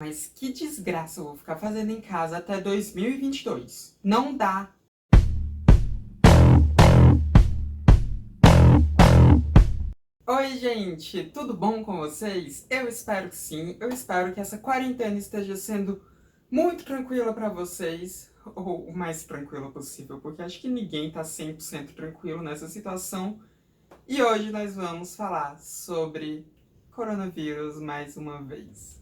Mas que desgraça eu vou ficar fazendo em casa até 2022. Não dá. Oi, gente, tudo bom com vocês? Eu espero que sim. Eu espero que essa quarentena esteja sendo muito tranquila pra vocês, ou o mais tranquila possível, porque acho que ninguém tá 100% tranquilo nessa situação. E hoje nós vamos falar sobre coronavírus mais uma vez.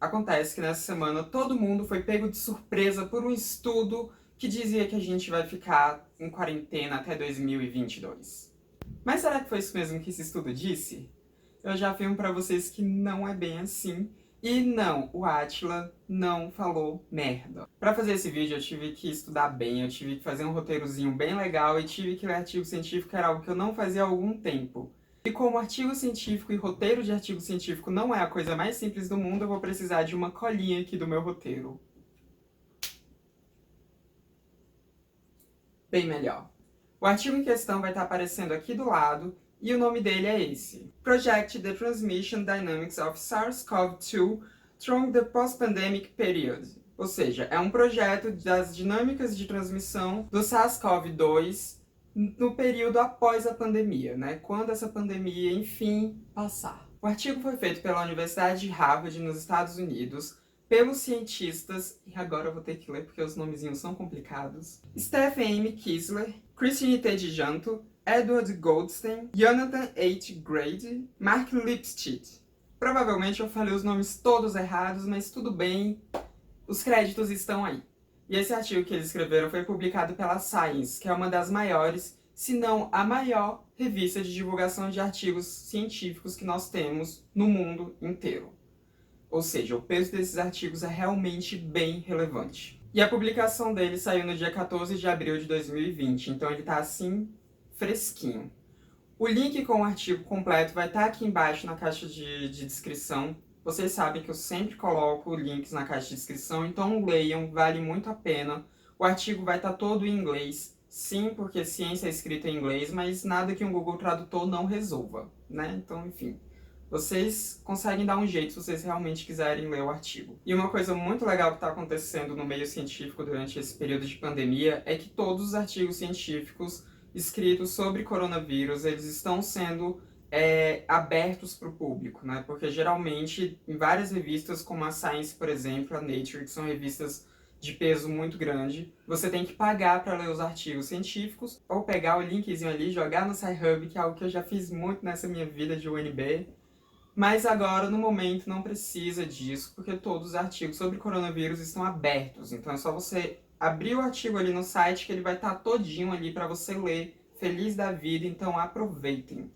Acontece que nessa semana todo mundo foi pego de surpresa por um estudo que dizia que a gente vai ficar em quarentena até 2022. Mas será que foi isso mesmo que esse estudo disse? Eu já afirmo pra vocês que não é bem assim. E não, o Átila não falou merda. Pra fazer esse vídeo eu tive que estudar bem, eu tive que fazer um roteirozinho bem legal e tive que ler artigo científico, que era algo que eu não fazia há algum tempo. E como artigo científico e roteiro de artigo científico não é a coisa mais simples do mundo, eu vou precisar de uma colinha aqui do meu roteiro. Bem melhor. O artigo em questão vai estar aparecendo aqui do lado, e o nome dele é esse: Project the Transmission Dynamics of SARS-CoV-2 Through the Post-Pandemic Period. Ou seja, é um projeto das dinâmicas de transmissão do SARS-CoV-2 no período após a pandemia, né? Quando essa pandemia, enfim, passar. O artigo foi feito pela Universidade de Harvard, nos Estados Unidos, pelos cientistas, e agora eu vou ter que ler porque os nomezinhos são complicados, Stephen M. Kissler, Christine T. Janto, Edward Goldstein, Jonathan H. Grady, Mark Lipstidt. Provavelmente eu falei os nomes todos errados, mas tudo bem, os créditos estão aí. E esse artigo que eles escreveram foi publicado pela Science, que é uma das maiores, se não a maior, revista de divulgação de artigos científicos que nós temos no mundo inteiro. Ou seja, o peso desses artigos é realmente bem relevante. E a publicação dele saiu no dia 14 de abril de 2020, então ele tá assim, fresquinho. O link com o artigo completo vai estar aqui embaixo na caixa de descrição. Vocês sabem que eu sempre coloco links na caixa de descrição, então leiam, vale muito a pena. O artigo vai estar todo em inglês, sim, porque ciência é escrita em inglês, mas nada que um Google Tradutor não resolva, né? Então, enfim. Vocês conseguem dar um jeito se vocês realmente quiserem ler o artigo. E uma coisa muito legal que está acontecendo no meio científico durante esse período de pandemia é que todos os artigos científicos escritos sobre coronavírus, eles estão sendo abertos para o público, né? Porque geralmente em várias revistas, como a Science, por exemplo, a Nature, que são revistas de peso muito grande, você tem que pagar para ler os artigos científicos ou pegar o linkzinho ali, jogar no Sci-Hub, que é algo que eu já fiz muito nessa minha vida de UNB. Mas agora, no momento, não precisa disso, porque todos os artigos sobre coronavírus estão abertos. Então é só você abrir o artigo ali no site, que ele vai estar todinho ali para você ler, feliz da vida. Então aproveitem.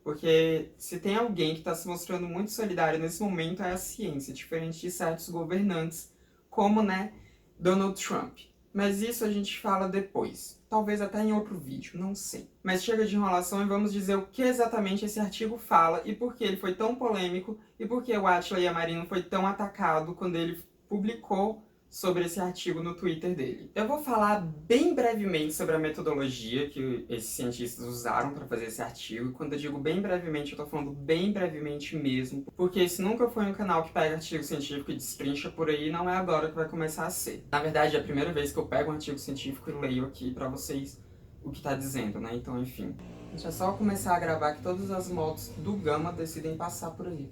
Porque se tem alguém que está se mostrando muito solidário nesse momento é a ciência, diferente de certos governantes, como, né, Donald Trump. Mas isso a gente fala depois. Talvez até em outro vídeo, não sei. Mas chega de enrolação e vamos dizer o que exatamente esse artigo fala e por que ele foi tão polêmico e por que o Átila Yamarino foi tão atacado quando ele publicou sobre esse artigo no Twitter dele. Eu vou falar bem brevemente sobre a metodologia que esses cientistas usaram para fazer esse artigo. E quando eu digo bem brevemente, eu tô falando bem brevemente mesmo, porque esse nunca foi um canal que pega artigo científico e destrincha por aí, não é agora que vai começar a ser. Na verdade, é a primeira vez que eu pego um artigo científico e leio aqui para vocês o que tá dizendo, né? Então, enfim. Deixa eu só começar a gravar que todas as motos do Gama decidem passar por aí.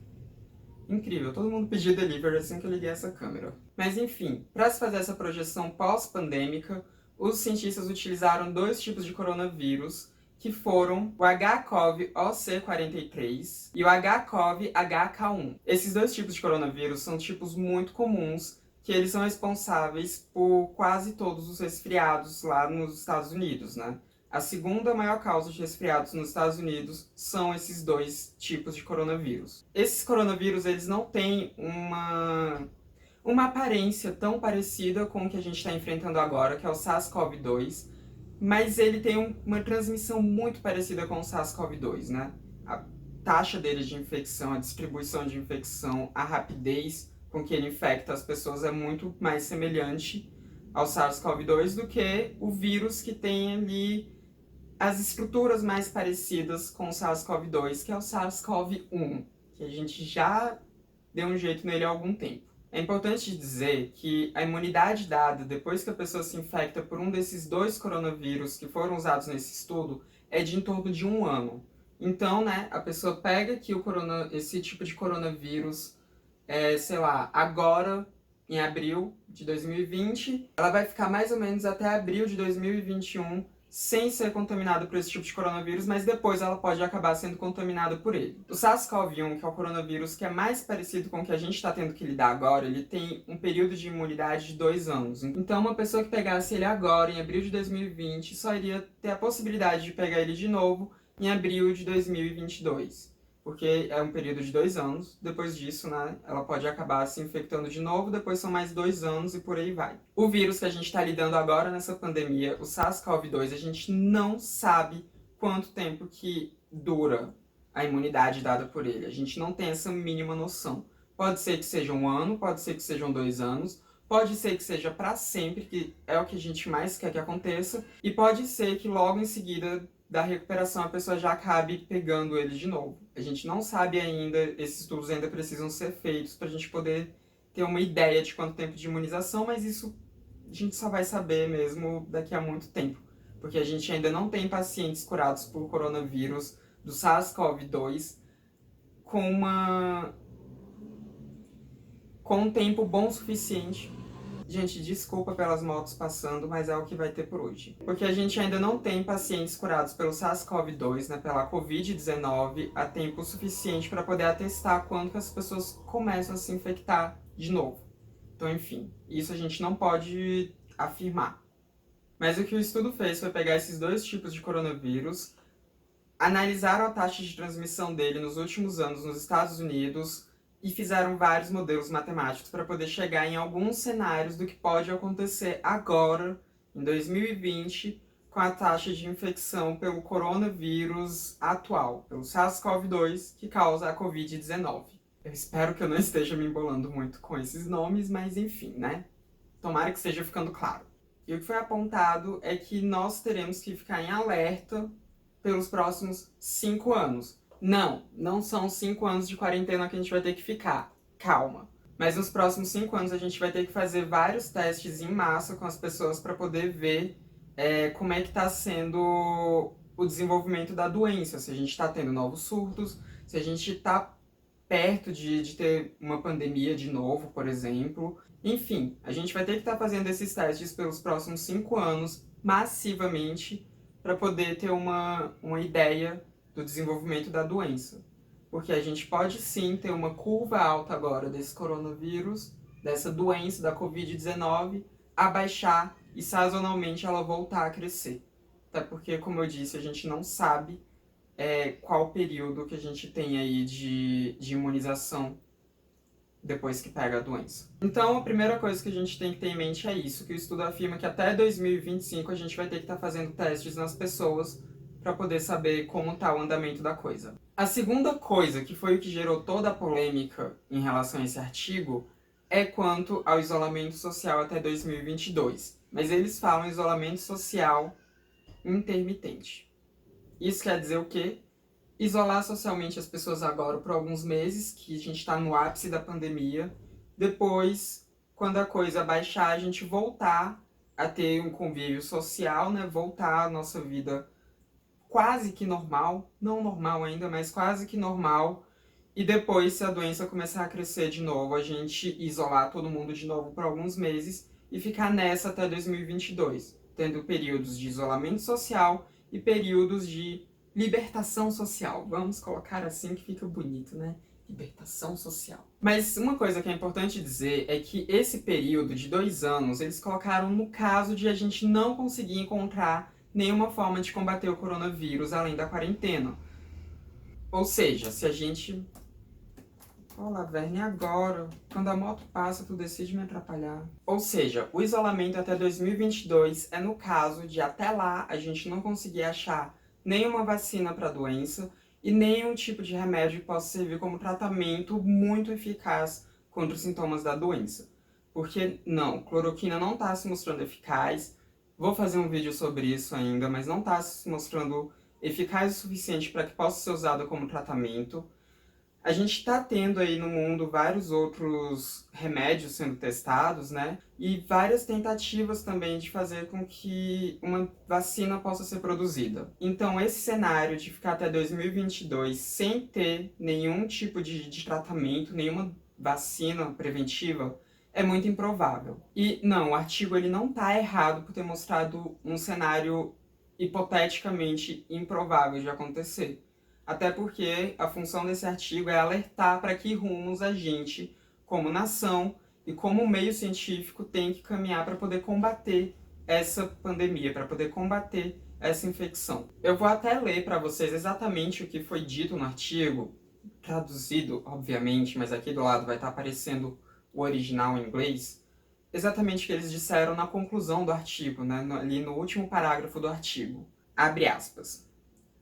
Incrível, todo mundo pediu delivery assim que eu liguei essa câmera. Mas enfim, para se fazer essa projeção pós-pandêmica, os cientistas utilizaram dois tipos de coronavírus, que foram o HCOV-OC43 e o HCOV-HK1. Esses dois tipos de coronavírus são tipos muito comuns, que eles são responsáveis por quase todos os resfriados lá nos Estados Unidos, né? A segunda maior causa de resfriados nos Estados Unidos são esses dois tipos de coronavírus. Esses coronavírus, eles não têm uma aparência tão parecida com o que a gente está enfrentando agora, que é o SARS-CoV-2, mas ele tem uma transmissão muito parecida com o SARS-CoV-2, né? A taxa dele de infecção, a distribuição de infecção, a rapidez com que ele infecta as pessoas é muito mais semelhante ao SARS-CoV-2 do que o vírus que tem ali as estruturas mais parecidas com o SARS-CoV-2, que é o SARS-CoV-1, que a gente já deu um jeito nele há algum tempo. É importante dizer que a imunidade dada depois que a pessoa se infecta por um desses 2 coronavírus que foram usados nesse estudo é de em torno de 1 ano. Então, né, a pessoa pega aqui esse tipo de coronavírus, sei lá, agora, em abril de 2020, ela vai ficar mais ou menos até abril de 2021 sem ser contaminada por esse tipo de coronavírus, mas depois ela pode acabar sendo contaminada por ele. O SARS-CoV-1, que é o coronavírus que é mais parecido com o que a gente está tendo que lidar agora, ele tem um período de imunidade de 2 anos. Então, uma pessoa que pegasse ele agora, em abril de 2020, só iria ter a possibilidade de pegar ele de novo em abril de 2022. Porque é um período de 2 anos, depois disso, né, ela pode acabar se infectando de novo, depois são mais 2 anos e por aí vai. O vírus que a gente está lidando agora nessa pandemia, o SARS-CoV-2, a gente não sabe quanto tempo que dura a imunidade dada por ele. A gente não tem essa mínima noção. Pode ser que seja 1 ano, pode ser que sejam 2 anos, pode ser que seja para sempre, que é o que a gente mais quer que aconteça, e pode ser que logo em seguida da recuperação a pessoa já acabe pegando ele de novo. A gente não sabe ainda, esses estudos ainda precisam ser feitos para a gente poder ter uma ideia de quanto tempo de imunização, mas isso a gente só vai saber mesmo daqui a muito tempo, porque a gente ainda não tem pacientes curados por coronavírus do SARS-CoV-2 com um tempo bom o suficiente. Gente, desculpa pelas motos passando, mas é o que vai ter por hoje. Porque a gente ainda não tem pacientes curados pelo SARS-CoV-2, né, pela Covid-19, a tempo suficiente para poder atestar quando que as pessoas começam a se infectar de novo. Então, enfim, isso a gente não pode afirmar. Mas o que o estudo fez foi pegar esses 2 tipos de coronavírus, analisaram a taxa de transmissão dele nos últimos anos nos Estados Unidos, e fizeram vários modelos matemáticos para poder chegar em alguns cenários do que pode acontecer agora, em 2020, com a taxa de infecção pelo coronavírus atual, pelo SARS-CoV-2, que causa a Covid-19. Eu espero que eu não esteja me embolando muito com esses nomes, mas enfim, né? Tomara que esteja ficando claro. E o que foi apontado é que nós teremos que ficar em alerta pelos próximos 5 anos. Não são 5 anos de quarentena que a gente vai ter que ficar. Calma. Mas nos próximos 5 anos a gente vai ter que fazer vários testes em massa com as pessoas para poder ver como é que está sendo o desenvolvimento da doença. Se a gente está tendo novos surtos, se a gente está perto de ter uma pandemia de novo, por exemplo. Enfim, a gente vai ter que estar fazendo esses testes pelos próximos 5 anos, massivamente, para poder ter uma ideia do desenvolvimento da doença. Porque a gente pode sim ter uma curva alta agora desse coronavírus, dessa doença da Covid-19, abaixar e sazonalmente ela voltar a crescer. Até porque, como eu disse, a gente não sabe qual o período que a gente tem aí de imunização depois que pega a doença. Então, a primeira coisa que a gente tem que ter em mente é isso, que o estudo afirma que até 2025 a gente vai ter que estar fazendo testes nas pessoas para poder saber como está o andamento da coisa. A segunda coisa, que foi o que gerou toda a polêmica em relação a esse artigo, é quanto ao isolamento social até 2022. Mas eles falam isolamento social intermitente. Isso quer dizer o quê? Isolar socialmente as pessoas agora por alguns meses, que a gente está no ápice da pandemia. Depois, quando a coisa baixar, a gente voltar a ter um convívio social, né? Voltar à nossa vida quase que normal, não normal ainda, mas quase que normal. E depois, se a doença começar a crescer de novo, a gente isolar todo mundo de novo por alguns meses e ficar nessa até 2022, tendo períodos de isolamento social e períodos de libertação social. Vamos colocar assim que fica bonito, né? Libertação social. Mas uma coisa que é importante dizer é que esse período de 2 anos, eles colocaram no caso de a gente não conseguir encontrar nenhuma forma de combater o coronavírus além da quarentena. Ou seja, se a gente... Olá, Verne, agora, quando a moto passa, tu decide me atrapalhar. Ou seja, o isolamento até 2022 é no caso de até lá a gente não conseguir achar nenhuma vacina para a doença e nenhum tipo de remédio que possa servir como tratamento muito eficaz contra os sintomas da doença. Porque, não, cloroquina não está se mostrando eficaz. Vou fazer um vídeo sobre isso ainda, mas não está se mostrando eficaz o suficiente para que possa ser usada como tratamento. A gente está tendo aí no mundo vários outros remédios sendo testados, né? E várias tentativas também de fazer com que uma vacina possa ser produzida. Então, esse cenário de ficar até 2022 sem ter nenhum tipo de tratamento, nenhuma vacina preventiva, é muito improvável. E não, o artigo ele não está errado por ter mostrado um cenário hipoteticamente improvável de acontecer. Até porque a função desse artigo é alertar para que rumos a gente, como nação e como meio científico, tem que caminhar para poder combater essa pandemia, para poder combater essa infecção. Eu vou até ler para vocês exatamente o que foi dito no artigo, traduzido, obviamente, mas aqui do lado vai estar aparecendo o original em inglês, exatamente o que eles disseram na conclusão do artigo, né, ali no último parágrafo do artigo. Abre aspas.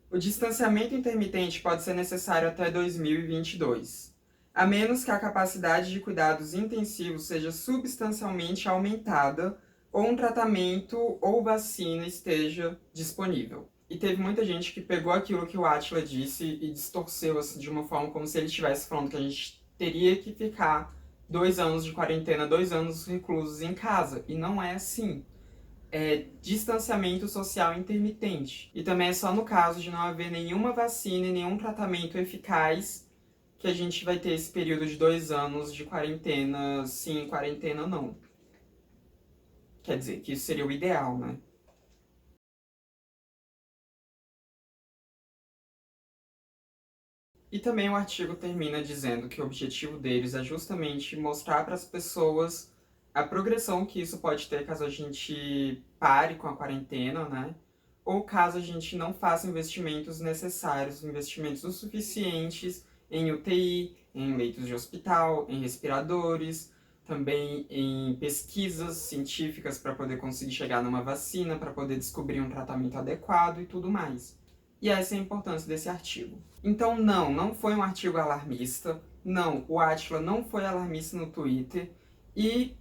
O distanciamento intermitente pode ser necessário até 2022, a menos que a capacidade de cuidados intensivos seja substancialmente aumentada ou um tratamento ou vacina esteja disponível. E teve muita gente que pegou aquilo que o Átila disse e distorceu assim, de uma forma como se ele estivesse falando que a gente teria que ficar 2 anos de quarentena, 2 anos reclusos em casa. E não é assim. É distanciamento social intermitente. E também é só no caso de não haver nenhuma vacina e nenhum tratamento eficaz que a gente vai ter esse período de 2 anos de quarentena, sim, quarentena não. Quer dizer, que isso seria o ideal, né? E também o artigo termina dizendo que o objetivo deles é justamente mostrar para as pessoas a progressão que isso pode ter caso a gente pare com a quarentena, né? Ou caso a gente não faça investimentos necessários, investimentos o suficientes em UTI, em leitos de hospital, em respiradores, também em pesquisas científicas para poder conseguir chegar numa vacina, para poder descobrir um tratamento adequado e tudo mais. E essa é a importância desse artigo. Então, não foi um artigo alarmista. Não, o Átila não foi alarmista no Twitter. E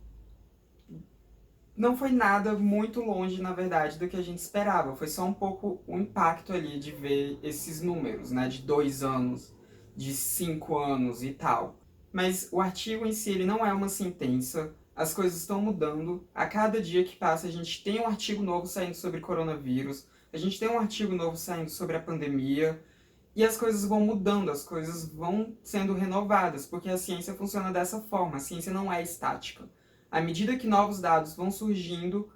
não foi nada muito longe, na verdade, do que a gente esperava. Foi só um pouco o impacto ali de ver esses números, né? De 2 anos, de 5 anos e tal. Mas o artigo em si, ele não é uma sentença. As coisas estão mudando. A cada dia que passa, a gente tem um artigo novo saindo sobre coronavírus. A gente tem um artigo novo saindo sobre a pandemia. E as coisas vão mudando, as coisas vão sendo renovadas, porque a ciência funciona dessa forma. A ciência não é estática. À medida que novos dados vão surgindo,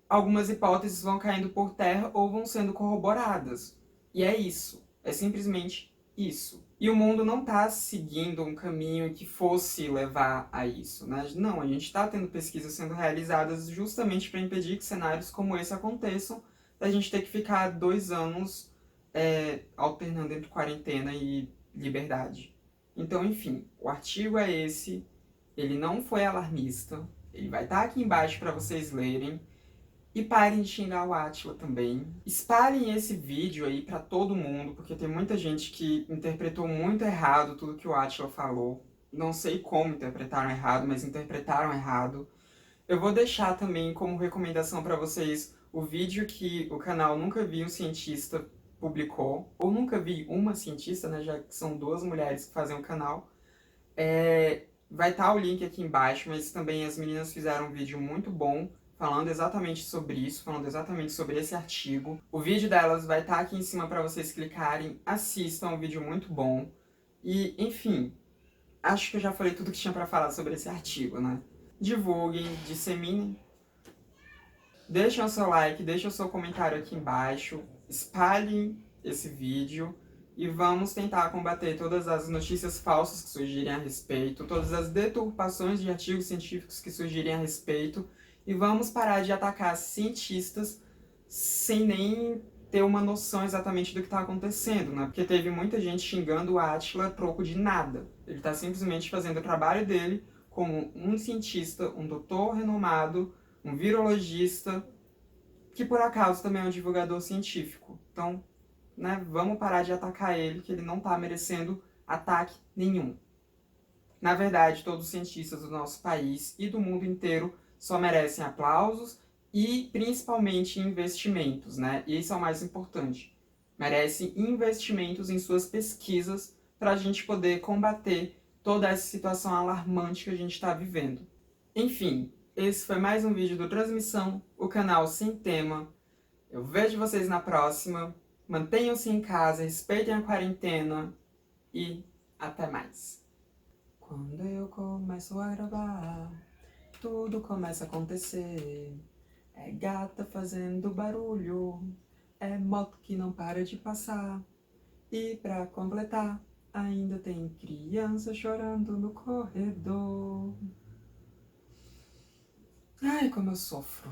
algumas hipóteses vão caindo por terra ou vão sendo corroboradas. E é isso. É simplesmente isso. E o mundo não está seguindo um caminho que fosse levar a isso, né? Não, a gente está tendo pesquisas sendo realizadas justamente para impedir que cenários como esse aconteçam, da gente ter que ficar 2 anos alternando entre quarentena e liberdade. Então, enfim, o artigo é esse. Ele não foi alarmista. Ele vai estar aqui embaixo para vocês lerem. E parem de xingar o Átila também. Espalhem esse vídeo aí para todo mundo, porque tem muita gente que interpretou muito errado tudo que o Átila falou. Não sei como interpretaram errado, mas interpretaram errado. Eu vou deixar também como recomendação para vocês o vídeo que o canal Nunca Vi um Cientista publicou, ou Nunca Vi uma Cientista, né, já que são 2 mulheres que fazem o canal. Vai estar o link aqui embaixo, mas também as meninas fizeram um vídeo muito bom falando exatamente sobre isso, falando exatamente sobre esse artigo. O vídeo delas vai estar aqui em cima para vocês clicarem, assistam, um vídeo muito bom. E, enfim, acho que eu já falei tudo que tinha para falar sobre esse artigo, né? Divulguem, disseminem. Deixem o seu like, deixem o seu comentário aqui embaixo, espalhem esse vídeo e vamos tentar combater todas as notícias falsas que surgirem a respeito, todas as deturpações de artigos científicos que surgirem a respeito e vamos parar de atacar cientistas sem nem ter uma noção exatamente do que está acontecendo, né? Porque teve muita gente xingando o Átila a troco de nada. Ele está simplesmente fazendo o trabalho dele como um cientista, um doutor renomado, um virologista, que por acaso também é um divulgador científico. Então, né, vamos parar de atacar ele, que ele não está merecendo ataque nenhum. Na verdade, todos os cientistas do nosso país e do mundo inteiro só merecem aplausos e principalmente investimentos, né? E isso é o mais importante. Merecem investimentos em suas pesquisas para a gente poder combater toda essa situação alarmante que a gente está vivendo. Enfim, esse foi mais um vídeo do Transmissão, o canal sem tema. Eu vejo vocês na próxima. Mantenham-se em casa, respeitem a quarentena e até mais. Quando eu começo a gravar, tudo começa a acontecer. É gata fazendo barulho, é moto que não para de passar. E pra completar, ainda tem criança chorando no corredor. Ai, como eu sofro.